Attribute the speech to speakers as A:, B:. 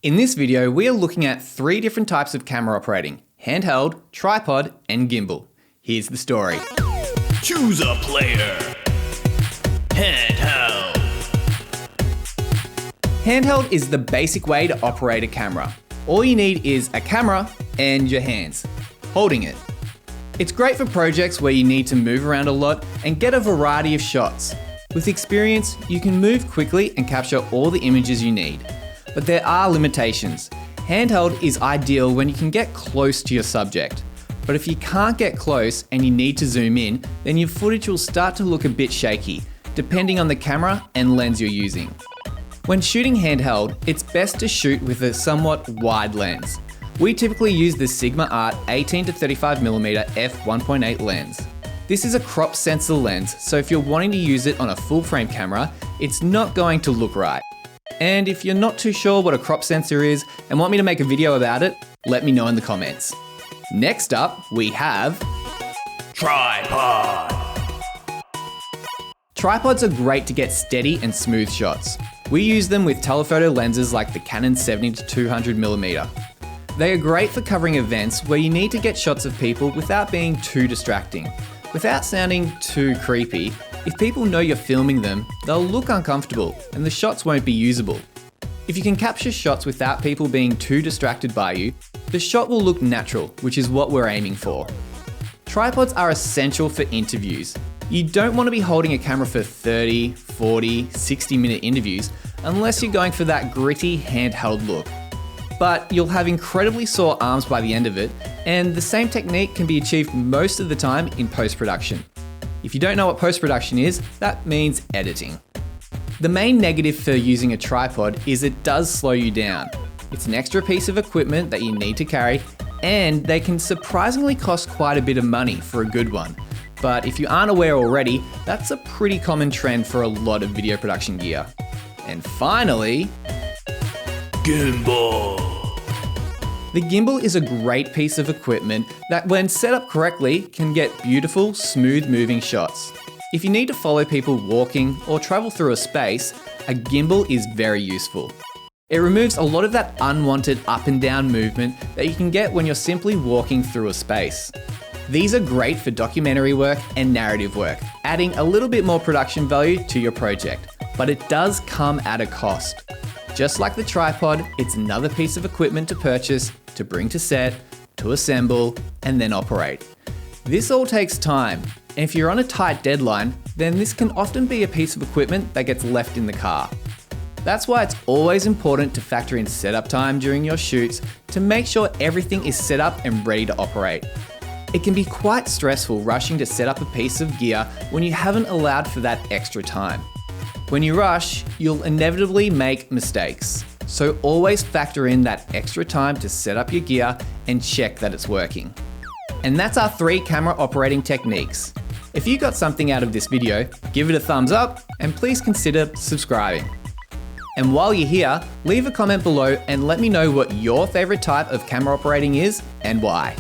A: In this video, we are looking at 3 different types of camera operating: handheld, tripod, and gimbal. Here's the story.
B: Choose a player. Handheld.
A: Handheld is the basic way to operate a camera. All you need is a camera and your hands, holding it. It's great for projects where you need to move around a lot and get a variety of shots. With experience, you can move quickly and capture all the images you need. But there are limitations. Handheld is ideal when you can get close to your subject. But if you can't get close and you need to zoom in, then your footage will start to look a bit shaky, depending on the camera and lens you're using. When shooting handheld, it's best to shoot with a somewhat wide lens. We typically use the Sigma Art 18 to 35mm f1.8 lens. This is a crop sensor lens, so if you're wanting to use it on a full frame camera, it's not going to look right. And if you're not too sure what a crop sensor is and want me to make a video about it, let me know in the comments. Next up, we have
B: Tripod.
A: Tripods are great to get steady and smooth shots. We use them with telephoto lenses like the Canon 70 to 200mm. They are great for covering events where you need to get shots of people without being too distracting. Without sounding too creepy, if people know you're filming them, they'll look uncomfortable and the shots won't be usable. If you can capture shots without people being too distracted by you, the shot will look natural, which is what we're aiming for. Tripods are essential for interviews. You don't want to be holding a camera for 30, 40, 60-minute interviews unless you're going for that gritty handheld look. But you'll have incredibly sore arms by the end of it, and the same technique can be achieved most of the time in post-production. If you don't know what post-production is, that means editing. The main negative for using a tripod is it does slow you down. It's an extra piece of equipment that you need to carry, and they can surprisingly cost quite a bit of money for a good one. But if you aren't aware already, that's a pretty common trend for a lot of video production gear. And finally,
B: Gimbal.
A: The gimbal is a great piece of equipment that, when set up correctly, can get beautiful, smooth moving shots. If you need to follow people walking or travel through a space, a gimbal is very useful. It removes a lot of that unwanted up and down movement that you can get when you're simply walking through a space. These are great for documentary work and narrative work, adding a little bit more production value to your project, but it does come at a cost. Just like the tripod, it's another piece of equipment to purchase, to bring to set, to assemble, and then operate. This all takes time, and if you're on a tight deadline, then this can often be a piece of equipment that gets left in the car. That's why it's always important to factor in setup time during your shoots to make sure everything is set up and ready to operate. It can be quite stressful rushing to set up a piece of gear when you haven't allowed for that extra time. When you rush, you'll inevitably make mistakes. So always factor in that extra time to set up your gear and check that it's working. And that's our 3 camera operating techniques. If you got something out of this video, give it a thumbs up and please consider subscribing. And while you're here, leave a comment below and let me know what your favorite type of camera operating is and why.